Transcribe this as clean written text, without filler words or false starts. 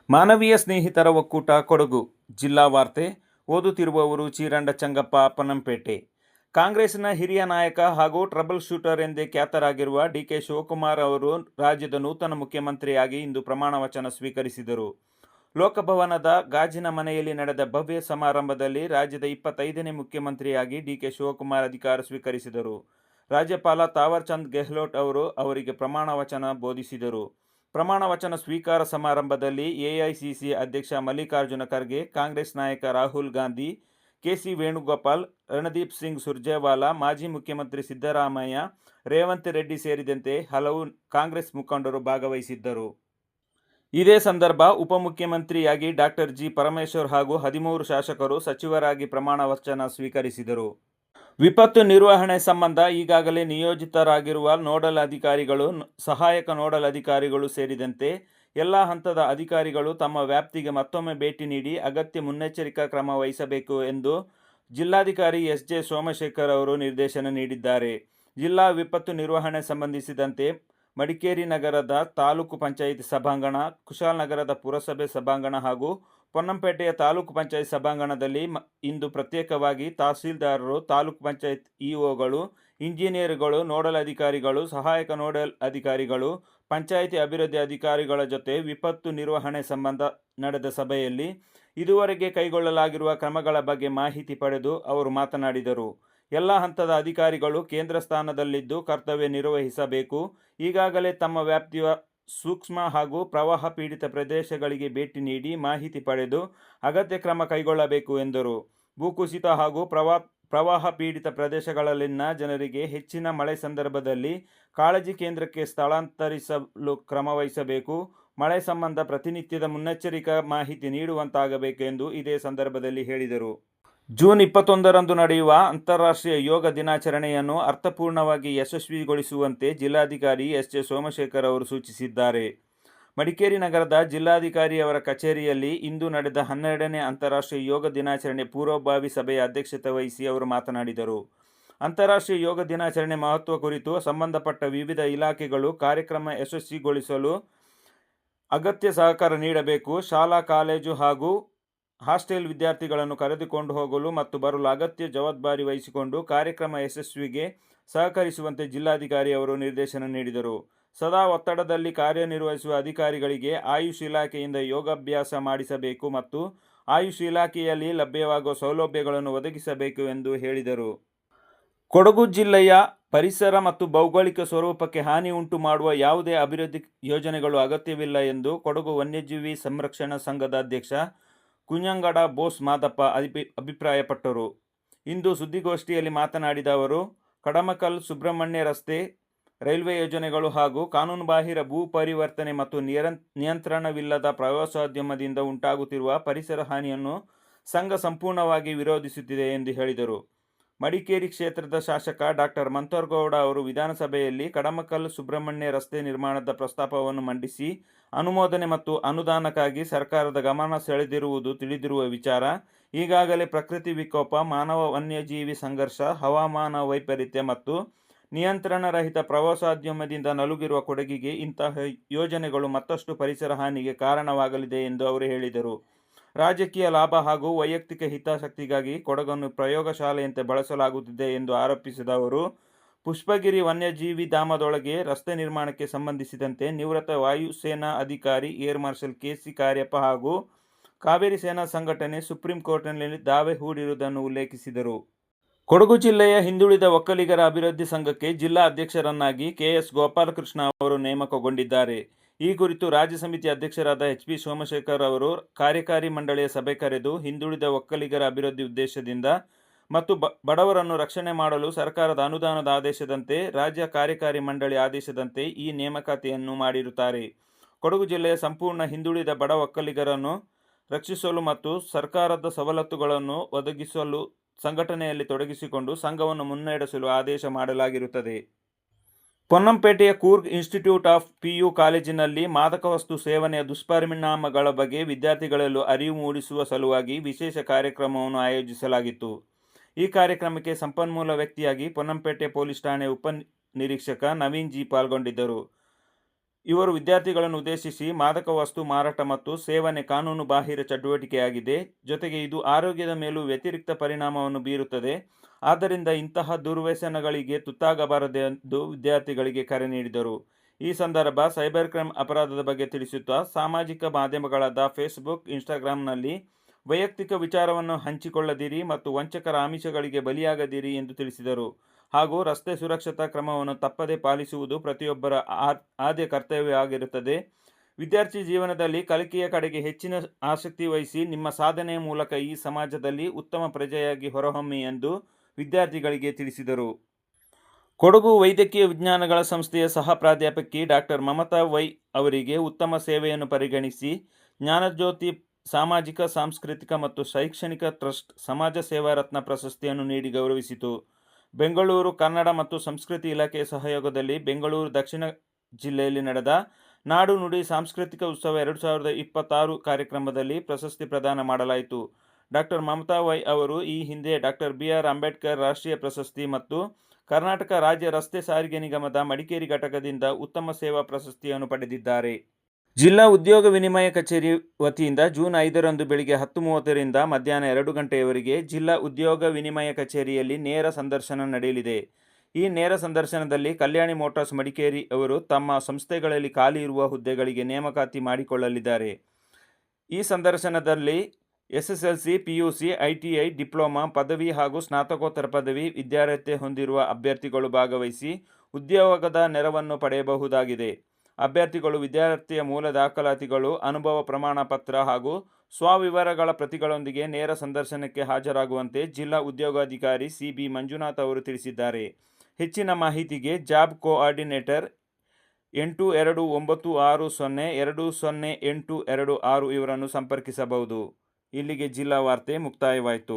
ಮಾನವೀಯ ಸ್ನೇಹಿತರ ಒಕ್ಕೂಟ ಕೊಡಗು ಜಿಲ್ಲಾ ವಾರ್ತೆ ಓದುತ್ತಿರುವವರು ಚೀರಂಡ ಚಂಗಪ್ಪ ಪೊನ್ನಂಪೇಟೆ. ಕಾಂಗ್ರೆಸ್ನ ಹಿರಿಯ ನಾಯಕ ಹಾಗೂ ಟ್ರಬಲ್ ಶೂಟರ್ ಎಂದೇ ಖ್ಯಾತರಾಗಿರುವ ಡಿಕೆ ಶಿವಕುಮಾರ್ ಅವರು ರಾಜ್ಯದ ನೂತನ ಮುಖ್ಯಮಂತ್ರಿಯಾಗಿ ಇಂದು ಪ್ರಮಾಣ ವಚನ ಸ್ವೀಕರಿಸಿದರು. ಲೋಕಭವನದ ಗಾಜಿನ ಮನೆಯಲ್ಲಿ ನಡೆದ ಭವ್ಯ ಸಮಾರಂಭದಲ್ಲಿ ರಾಜ್ಯದ 25ನೇ ಮುಖ್ಯಮಂತ್ರಿಯಾಗಿ ಡಿಕೆ ಶಿವಕುಮಾರ್ ಅಧಿಕಾರ ಸ್ವೀಕರಿಸಿದರು. ರಾಜ್ಯಪಾಲ ತಾವರ್ ಚಂದ್ ಗೆಹ್ಲೋಟ್ ಅವರು ಅವರಿಗೆ ಪ್ರಮಾಣ ವಚನ ಬೋಧಿಸಿದರು. ಪ್ರಮಾಣ ವಚನ ಸ್ವೀಕಾರ ಸಮಾರಂಭದಲ್ಲಿ ಎಐಸಿಸಿ ಅಧ್ಯಕ್ಷ ಮಲ್ಲಿಕಾರ್ಜುನ ಖರ್ಗೆ, ಕಾಂಗ್ರೆಸ್ ನಾಯಕ ರಾಹುಲ್ ಗಾಂಧಿ, ಕೆಸಿ ವೇಣುಗೋಪಾಲ್, ರಣದೀಪ್ ಸಿಂಗ್ ಸುರ್ಜೇವಾಲಾ, ಮಾಜಿ ಮುಖ್ಯಮಂತ್ರಿ ಸಿದ್ದರಾಮಯ್ಯ, ರೇವಂತ್ ರೆಡ್ಡಿ ಸೇರಿದಂತೆ ಹಲವು ಕಾಂಗ್ರೆಸ್ ಮುಖಂಡರು ಭಾಗವಹಿಸಿದ್ದರು. ಇದೇ ಸಂದರ್ಭ ಉಪಮುಖ್ಯಮಂತ್ರಿಯಾಗಿ ಡಾಕ್ಟರ್ ಜಿ ಪರಮೇಶ್ವರ್ ಹಾಗೂ 13 ಶಾಸಕರು ಸಚಿವರಾಗಿ ಪ್ರಮಾಣ ವಚನ ಸ್ವೀಕರಿಸಿದರು. ವಿಪತ್ತು ನಿರ್ವಹಣೆ ಸಂಬಂಧ ಈಗಾಗಲೇ ನಿಯೋಜಿತರಾಗಿರುವ ನೋಡಲ್ ಅಧಿಕಾರಿಗಳು, ಸಹಾಯಕ ನೋಡಲ್ ಅಧಿಕಾರಿಗಳು ಸೇರಿದಂತೆ ಎಲ್ಲ ಹಂತದ ಅಧಿಕಾರಿಗಳು ತಮ್ಮ ವ್ಯಾಪ್ತಿಗೆ ಮತ್ತೊಮ್ಮೆ ಭೇಟಿ ನೀಡಿ ಅಗತ್ಯ ಮುನ್ನೆಚ್ಚರಿಕಾ ಕ್ರಮ ವಹಿಸಬೇಕು ಎಂದು ಜಿಲ್ಲಾಧಿಕಾರಿ ಎಸ್.ಜೆ. ಸೋಮಶೇಖರ್ ಅವರು ನಿರ್ದೇಶನ ನೀಡಿದ್ದಾರೆ. ಜಿಲ್ಲಾ ವಿಪತ್ತು ನಿರ್ವಹಣೆ ಸಂಬಂಧಿಸಿದಂತೆ ಮಡಿಕೇರಿ ನಗರದ ತಾಲೂಕು ಪಂಚಾಯಿತಿ ಸಭಾಂಗಣ, ಕುಶಾಲನಗರದ ಪುರಸಭೆ ಸಭಾಂಗಣ ಹಾಗೂ ಪೊನ್ನಂಪೇಟೆಯ ತಾಲೂಕು ಪಂಚಾಯತ್ ಸಭಾಂಗಣದಲ್ಲಿ ಇಂದು ಪ್ರತ್ಯೇಕವಾಗಿ ತಹಸೀಲ್ದಾರರು, ತಾಲೂಕು ಪಂಚಾಯತ್ ಇಒಗಳು, ಇಂಜಿನಿಯರ್ಗಳು, ನೋಡಲ್ ಅಧಿಕಾರಿಗಳು, ಸಹಾಯಕ ನೋಡಲ್ ಅಧಿಕಾರಿಗಳು, ಪಂಚಾಯಿತಿ ಅಭಿವೃದ್ಧಿ ಅಧಿಕಾರಿಗಳ ಜೊತೆ ವಿಪತ್ತು ನಿರ್ವಹಣೆ ಸಂಬಂಧ ನಡೆದ ಸಭೆಯಲ್ಲಿ ಇದುವರೆಗೆ ಕೈಗೊಳ್ಳಲಾಗಿರುವ ಕ್ರಮಗಳ ಬಗ್ಗೆ ಮಾಹಿತಿ ಪಡೆದು ಅವರು ಮಾತನಾಡಿದರು. ಎಲ್ಲ ಹಂತದ ಅಧಿಕಾರಿಗಳು ಕೇಂದ್ರ ಸ್ಥಾನದಲ್ಲಿದ್ದು ಕರ್ತವ್ಯ ನಿರ್ವಹಿಸಬೇಕು. ಈಗಾಗಲೇ ತಮ್ಮ ವ್ಯಾಪ್ತಿಯ ಸೂಕ್ಷ್ಮ ಹಾಗೂ ಪ್ರವಾಹ ಪೀಡಿತ ಪ್ರದೇಶಗಳಿಗೆ ಭೇಟಿ ನೀಡಿ ಮಾಹಿತಿ ಪಡೆದು ಅಗತ್ಯ ಕ್ರಮ ಕೈಗೊಳ್ಳಬೇಕು ಎಂದರು. ಭೂಕುಸಿತ ಹಾಗೂ ಪ್ರವಾಹ ಪೀಡಿತ ಪ್ರದೇಶಗಳಲ್ಲಿನ ಜನರಿಗೆ ಹೆಚ್ಚಿನ ಮಳೆ ಸಂದರ್ಭದಲ್ಲಿ ಕಾಳಜಿ ಕೇಂದ್ರಕ್ಕೆ ಸ್ಥಳಾಂತರಿಸಲು ಕ್ರಮ ವಹಿಸಬೇಕು. ಮಳೆ ಸಂಬಂಧ ಪ್ರತಿನಿತ್ಯದ ಮುನ್ನೆಚ್ಚರಿಕಾ ಮಾಹಿತಿ ನೀಡುವಂತಾಗಬೇಕು ಎಂದು ಇದೇ ಸಂದರ್ಭದಲ್ಲಿ ಹೇಳಿದರು. ಜೂನ್ 21ರಂದು ನಡೆಯುವ ಅಂತಾರಾಷ್ಟ್ರೀಯ ಯೋಗ ದಿನಾಚರಣೆಯನ್ನು ಅರ್ಥಪೂರ್ಣವಾಗಿ ಯಶಸ್ವಿಗೊಳಿಸುವಂತೆ ಜಿಲ್ಲಾಧಿಕಾರಿ ಎಸ್.ಜೆ. ಸೋಮಶೇಖರ್ ಅವರು ಸೂಚಿಸಿದ್ದಾರೆ. ಮಡಿಕೇರಿ ನಗರದ ಜಿಲ್ಲಾಧಿಕಾರಿಯವರ ಕಚೇರಿಯಲ್ಲಿ ಇಂದು ನಡೆದ 12ನೇ ಅಂತಾರಾಷ್ಟ್ರೀಯ ಯೋಗ ದಿನಾಚರಣೆ ಪೂರ್ವಭಾವಿ ಸಭೆಯ ಅಧ್ಯಕ್ಷತೆ ವಹಿಸಿ ಅವರು ಮಾತನಾಡಿದರು. ಅಂತಾರಾಷ್ಟ್ರೀಯ ಯೋಗ ದಿನಾಚರಣೆ ಮಹತ್ವ ಕುರಿತು ಸಂಬಂಧಪಟ್ಟ ವಿವಿಧ ಇಲಾಖೆಗಳು ಕಾರ್ಯಕ್ರಮ ಯಶಸ್ವಿಗೊಳಿಸಲು ಅಗತ್ಯ ಸಹಕಾರ ನೀಡಬೇಕು. ಶಾಲಾ, ಕಾಲೇಜು ಹಾಗೂ ಹಾಸ್ಟೆಲ್ ವಿದ್ಯಾರ್ಥಿಗಳನ್ನು ಕರೆದುಕೊಂಡು ಹೋಗಲು ಮತ್ತು ಬರಲು ಅಗತ್ಯ ಜವಾಬ್ದಾರಿ ವಹಿಸಿಕೊಂಡು ಕಾರ್ಯಕ್ರಮ ಯಶಸ್ವಿಗೆ ಸಹಕರಿಸುವಂತೆ ಜಿಲ್ಲಾಧಿಕಾರಿ ಅವರು ನಿರ್ದೇಶನ ನೀಡಿದರು. ಸದಾ ಒತ್ತಡದಲ್ಲಿ ಕಾರ್ಯನಿರ್ವಹಿಸುವ ಅಧಿಕಾರಿಗಳಿಗೆ ಆಯುಷ್ ಇಲಾಖೆಯಿಂದ ಯೋಗಾಭ್ಯಾಸ ಮಾಡಿಸಬೇಕು ಮತ್ತು ಆಯುಷ್ ಇಲಾಖೆಯಲ್ಲಿ ಲಭ್ಯವಾಗುವ ಸೌಲಭ್ಯಗಳನ್ನು ಒದಗಿಸಬೇಕು ಎಂದು ಹೇಳಿದರು. ಕೊಡಗು ಜಿಲ್ಲೆಯ ಪರಿಸರ ಮತ್ತು ಭೌಗೋಳಿಕ ಸ್ವರೂಪಕ್ಕೆ ಹಾನಿ ಉಂಟು ಮಾಡುವ ಯಾವುದೇ ಅಭಿವೃದ್ಧಿ ಯೋಜನೆಗಳು ಅಗತ್ಯವಿಲ್ಲ ಎಂದು ಕೊಡಗು ವನ್ಯಜೀವಿ ಸಂರಕ್ಷಣಾ ಸಂಘದ ಅಧ್ಯಕ್ಷ ಕುಂಜಂಗಡ ಬೋಸ್ ಮಾದಪ್ಪ ಅಭಿಪ್ರಾಯಪಟ್ಟರು. ಇಂದು ಸುದ್ದಿಗೋಷ್ಠಿಯಲ್ಲಿ ಮಾತನಾಡಿದ ಅವರು, ಕಡಮಕಲ್ ಸುಬ್ರಹ್ಮಣ್ಯ ರಸ್ತೆ, ರೈಲ್ವೆ ಯೋಜನೆಗಳು ಹಾಗೂ ಕಾನೂನುಬಾಹಿರ ಭೂ ಪರಿವರ್ತನೆ ಮತ್ತು ನಿಯಂತ್ರಣವಿಲ್ಲದ ಪ್ರವಾಸೋದ್ಯಮದಿಂದ ಉಂಟಾಗುತ್ತಿರುವ ಪರಿಸರ ಹಾನಿಯನ್ನು ಸಂಘ ಸಂಪೂರ್ಣವಾಗಿ ವಿರೋಧಿಸುತ್ತಿದೆ ಎಂದು ಹೇಳಿದರು. ಮಡಿಕೇರಿ ಕ್ಷೇತ್ರದ ಶಾಸಕ ಡಾಕ್ಟರ್ ಮಂಥರ್ಗೌಡ ಅವರು ವಿಧಾನಸಭೆಯಲ್ಲಿ ಕಡಮಕಲ್ ಸುಬ್ರಹ್ಮಣ್ಯ ರಸ್ತೆ ನಿರ್ಮಾಣದ ಪ್ರಸ್ತಾಪವನ್ನು ಮಂಡಿಸಿ ಅನುಮೋದನೆ ಮತ್ತು ಅನುದಾನಕ್ಕಾಗಿ ಸರ್ಕಾರದ ಗಮನ ಸೆಳೆದಿರುವುದು ತಿಳಿದಿರುವ ವಿಚಾರ. ಈಗಾಗಲೇ ಪ್ರಕೃತಿ ವಿಕೋಪ, ಮಾನವ ವನ್ಯಜೀವಿ ಸಂಘರ್ಷ, ಹವಾಮಾನ ವೈಪರೀತ್ಯ ಮತ್ತು ನಿಯಂತ್ರಣ ರಹಿತ ಪ್ರವಾಸೋದ್ಯಮದಿಂದ ನಲುಗಿರುವ ಕೊಡಗಿಗೆ ಇಂತಹ ಯೋಜನೆಗಳು ಮತ್ತಷ್ಟು ಪರಿಸರ ಹಾನಿಗೆ ಕಾರಣವಾಗಲಿದೆ ಎಂದು ಅವರು ಹೇಳಿದರು. ರಾಜಕೀಯ ಲಾಭ ಹಾಗೂ ವೈಯಕ್ತಿಕ ಹಿತಾಸಕ್ತಿಗಾಗಿ ಕೊಡಗನ್ನು ಪ್ರಯೋಗಶಾಲೆಯಂತೆ ಬಳಸಲಾಗುತ್ತಿದೆ ಎಂದು ಆರೋಪಿಸಿದ ಅವರು, ಪುಷ್ಪಗಿರಿ ವನ್ಯಜೀವಿ ಧಾಮದೊಳಗೆ ರಸ್ತೆ ನಿರ್ಮಾಣಕ್ಕೆ ಸಂಬಂಧಿಸಿದಂತೆ ನಿವೃತ್ತ ವಾಯುಸೇನಾ ಅಧಿಕಾರಿ ಏರ್ ಮಾರ್ಷಲ್ ಕೆ.ಸಿ. ಕಾರ್ಯಪ್ಪ ಹಾಗೂ ಕಾವೇರಿ ಸೇನಾ ಸಂಘಟನೆ ಸುಪ್ರೀಂ ಕೋರ್ಟ್ನಲ್ಲಿ ದಾವೆ ಹೂಡಿರುವುದನ್ನು ಉಲ್ಲೇಖಿಸಿದರು. ಕೊಡಗು ಜಿಲ್ಲೆಯ ಹಿಂದುಳಿದ ಒಕ್ಕಲಿಗರ ಅಭಿವೃದ್ಧಿ ಸಂಘಕ್ಕೆ ಜಿಲ್ಲಾ ಅಧ್ಯಕ್ಷರನ್ನಾಗಿ ಕೆ.ಎಸ್. ಗೋಪಾಲಕೃಷ್ಣ ಅವರು ನೇಮಕಗೊಂಡಿದ್ದಾರೆ. ಈ ಕುರಿತು ರಾಜ್ಯ ಸಮಿತಿ ಅಧ್ಯಕ್ಷರಾದ ಎಚ್.ಪಿ. ಸೋಮಶೇಖರ್ ಅವರು ಕಾರ್ಯಕಾರಿ ಮಂಡಳಿಯ ಸಭೆ ಕರೆದು ಹಿಂದುಳಿದ ಒಕ್ಕಲಿಗರ ಅಭಿವೃದ್ಧಿ ಉದ್ದೇಶದಿಂದ ಮತ್ತು ಬಡವರನ್ನು ರಕ್ಷಣೆ ಮಾಡಲು ಸರ್ಕಾರದ ಅನುದಾನದ ಆದೇಶದಂತೆ, ರಾಜ್ಯ ಕಾರ್ಯಕಾರಿ ಮಂಡಳಿ ಆದೇಶದಂತೆ ಈ ನೇಮಕಾತಿಯನ್ನು ಮಾಡಿರುತ್ತಾರೆ. ಕೊಡಗು ಜಿಲ್ಲೆಯ ಸಂಪೂರ್ಣ ಹಿಂದುಳಿದ ಬಡ ಒಕ್ಕಲಿಗರನ್ನು ರಕ್ಷಿಸಲು ಮತ್ತು ಸರ್ಕಾರದ ಸವಲತ್ತುಗಳನ್ನು ಒದಗಿಸಲು ಸಂಘಟನೆಯಲ್ಲಿ ತೊಡಗಿಸಿಕೊಂಡು ಸಂಘವನ್ನು ಮುನ್ನಡೆಸಲು ಆದೇಶ ಮಾಡಲಾಗಿರುತ್ತದೆ. ಪೊನ್ನಂಪೇಟೆಯ ಕೂರ್ಗ್ ಇನ್ಸ್ಟಿಟ್ಯೂಟ್ ಆಫ್ ಪಿಯು ಕಾಲೇಜಿನಲ್ಲಿ ಮಾದಕ ವಸ್ತು ಸೇವನೆಯ ದುಷ್ಪರಿಣಾಮಗಳ ಬಗ್ಗೆ ವಿದ್ಯಾರ್ಥಿಗಳಲ್ಲೂ ಅರಿವು ಮೂಡಿಸುವ ಸಲುವಾಗಿ ವಿಶೇಷ ಕಾರ್ಯಕ್ರಮವನ್ನು ಆಯೋಜಿಸಲಾಗಿತ್ತು. ಈ ಕಾರ್ಯಕ್ರಮಕ್ಕೆ ಸಂಪನ್ಮೂಲ ವ್ಯಕ್ತಿಯಾಗಿ ಪೊನ್ನಂಪೇಟೆ ಪೊಲೀಸ್ ಠಾಣೆ ಉಪನಿರೀಕ್ಷಕ ನವೀನ್ ಜಿ ಪಾಲ್ಗೊಂಡಿದ್ದರು. ಇವರು ವಿದ್ಯಾರ್ಥಿಗಳನ್ನು ಉದ್ದೇಶಿಸಿ ಮಾದಕ ವಸ್ತು ಮಾರಾಟ ಮತ್ತು ಸೇವನೆ ಕಾನೂನು ಬಾಹಿರ ಚಟುವಟಿಕೆಯಾಗಿದೆ, ಜೊತೆಗೆ ಇದು ಆರೋಗ್ಯದ ಮೇಲೂ ವ್ಯತಿರಿಕ್ತ ಪರಿಣಾಮವನ್ನು ಬೀರುತ್ತದೆ. ಆದ್ದರಿಂದ ಇಂತಹ ದುರ್ವ್ಯಸನಗಳಿಗೆ ತುತ್ತಾಗಬಾರದೆಂದು ವಿದ್ಯಾರ್ಥಿಗಳಿಗೆ ಕರೆ ನೀಡಿದರು. ಈ ಸಂದರ್ಭ ಸೈಬರ್ ಕ್ರೈಮ್ ಅಪರಾಧದ ಬಗ್ಗೆ ತಿಳಿಸುತ್ತಾ ಸಾಮಾಜಿಕ ಮಾಧ್ಯಮಗಳಾದ ಫೇಸ್ಬುಕ್, ಇನ್ಸ್ಟಾಗ್ರಾಂನಲ್ಲಿ ವೈಯಕ್ತಿಕ ವಿಚಾರವನ್ನು ಹಂಚಿಕೊಳ್ಳದಿರಿ ಮತ್ತು ವಂಚಕರ ಆಮಿಷಗಳಿಗೆ ಬಲಿಯಾಗದಿರಿ ಎಂದು ತಿಳಿಸಿದರು. ಹಾಗೂ ರಸ್ತೆ ಸುರಕ್ಷತಾ ಕ್ರಮವನ್ನು ತಪ್ಪದೇ ಪಾಲಿಸುವುದು ಪ್ರತಿಯೊಬ್ಬರ ಆದ್ಯ ಕರ್ತವ್ಯವಾಗಿರುತ್ತದೆ. ವಿದ್ಯಾರ್ಥಿ ಜೀವನದಲ್ಲಿ ಕಲಿಕೆಯ ಕಡೆಗೆ ಹೆಚ್ಚಿನ ಆಸಕ್ತಿ ವಹಿಸಿ ನಿಮ್ಮ ಸಾಧನೆಯ ಮೂಲಕ ಈ ಸಮಾಜದಲ್ಲಿ ಉತ್ತಮ ಪ್ರಜೆಯಾಗಿ ಹೊರಹೊಮ್ಮಿ ಎಂದು ವಿದ್ಯಾರ್ಥಿಗಳಿಗೆ ತಿಳಿಸಿದರು. ಕೊಡಗು ವೈದ್ಯಕೀಯ ವಿಜ್ಞಾನಗಳ ಸಂಸ್ಥೆಯ ಸಹ ಪ್ರಾಧ್ಯಾಪಕಿ ಡಾಕ್ಟರ್ ಮಮತಾ ವೈ ಅವರಿಗೆ ಉತ್ತಮ ಸೇವೆಯನ್ನು ಪರಿಗಣಿಸಿ ಜ್ಞಾನಜ್ಯೋತಿ ಸಾಮಾಜಿಕ, ಸಾಂಸ್ಕೃತಿಕ ಮತ್ತು ಶೈಕ್ಷಣಿಕ ಟ್ರಸ್ಟ್ ಸಮಾಜ ಸೇವಾ ರತ್ನ ಪ್ರಶಸ್ತಿಯನ್ನು ನೀಡಿ ಗೌರವಿಸಿತು. ಬೆಂಗಳೂರು ಕನ್ನಡ ಮತ್ತು ಸಂಸ್ಕೃತಿ ಇಲಾಖೆಯ ಸಹಯೋಗದಲ್ಲಿ ಬೆಂಗಳೂರು ದಕ್ಷಿಣ ಜಿಲ್ಲೆಯಲ್ಲಿ ನಡೆದ ನಾಡು ನುಡಿ ಸಾಂಸ್ಕೃತಿಕ ಉತ್ಸವ 2026 ಕಾರ್ಯಕ್ರಮದಲ್ಲಿ ಪ್ರಶಸ್ತಿ ಪ್ರದಾನ ಮಾಡಲಾಯಿತು. ಡಾಕ್ಟರ್ ಮಮತಾ ವೈ ಅವರು ಈ ಹಿಂದೆ ಡಾಕ್ಟರ್ BR ಅಂಬೇಡ್ಕರ್ ರಾಷ್ಟ್ರೀಯ ಪ್ರಶಸ್ತಿ ಮತ್ತು ಕರ್ನಾಟಕ ರಾಜ್ಯ ರಸ್ತೆ ಸಾರಿಗೆ ನಿಗಮದ ಮಡಿಕೇರಿ ಘಟಕದಿಂದ ಉತ್ತಮ ಸೇವಾ ಪ್ರಶಸ್ತಿಯನ್ನು ಪಡೆದಿದ್ದಾರೆ. ಜಿಲ್ಲಾ ಉದ್ಯೋಗ ವಿನಿಮಯ ಕಚೇರಿ ವತಿಯಿಂದ ಜೂನ್ 5ರಂದು ಬೆಳಿಗ್ಗೆ 10:30 ರಿಂದ ಮಧ್ಯಾಹ್ನ 2 ಗಂಟೆಯವರೆಗೆ ಜಿಲ್ಲಾ ಉದ್ಯೋಗ ವಿನಿಮಯ ಕಚೇರಿಯಲ್ಲಿ ನೇರ ಸಂದರ್ಶನ ನಡೆಯಲಿದೆ. ಈ ನೇರ ಸಂದರ್ಶನದಲ್ಲಿ ಕಲ್ಯಾಣಿ ಮೋಟಾರ್ಸ್ ಮಡಿಕೇರಿ ಅವರು ತಮ್ಮ ಸಂಸ್ಥೆಗಳಲ್ಲಿ ಖಾಲಿ ಇರುವ ಹುದ್ದೆಗಳಿಗೆ ನೇಮಕಾತಿ ಮಾಡಿಕೊಳ್ಳಲಿದ್ದಾರೆ. ಈ ಸಂದರ್ಶನದಲ್ಲಿ SSLC, PUC, ITI, ಡಿಪ್ಲೊಮಾ, ಪದವಿ ಹಾಗೂ ಸ್ನಾತಕೋತ್ತರ ಪದವಿ ವಿದ್ಯಾರ್ಹತೆ ಹೊಂದಿರುವ ಅಭ್ಯರ್ಥಿಗಳು ಭಾಗವಹಿಸಿ ಉದ್ಯೋಗದ ನೆರವನ್ನು ಪಡೆಯಬಹುದಾಗಿದೆ. ಅಭ್ಯರ್ಥಿಗಳು ವಿದ್ಯಾರ್ಥಿಯ ಮೂಲ ದಾಖಲಾತಿಗಳು, ಅನುಭವ ಪ್ರಮಾಣ ಪತ್ರ ಹಾಗೂ ಸ್ವವಿವರಗಳ ಪ್ರತಿಗಳೊಂದಿಗೆ ನೇರ ಸಂದರ್ಶನಕ್ಕೆ ಹಾಜರಾಗುವಂತೆ ಜಿಲ್ಲಾ ಉದ್ಯೋಗಾಧಿಕಾರಿ CB ಮಂಜುನಾಥ್ ಅವರು ತಿಳಿಸಿದ್ದಾರೆ. ಹೆಚ್ಚಿನ ಮಾಹಿತಿಗೆ ಜಾಬ್ ಕೋಆರ್ಡಿನೇಟರ್ 8296020826 ಇವರನ್ನು ಸಂಪರ್ಕಿಸಬಹುದು. ಇಲ್ಲಿಗೆ ಜಿಲ್ಲಾ ವಾರ್ತೆ ಮುಕ್ತಾಯವಾಯಿತು.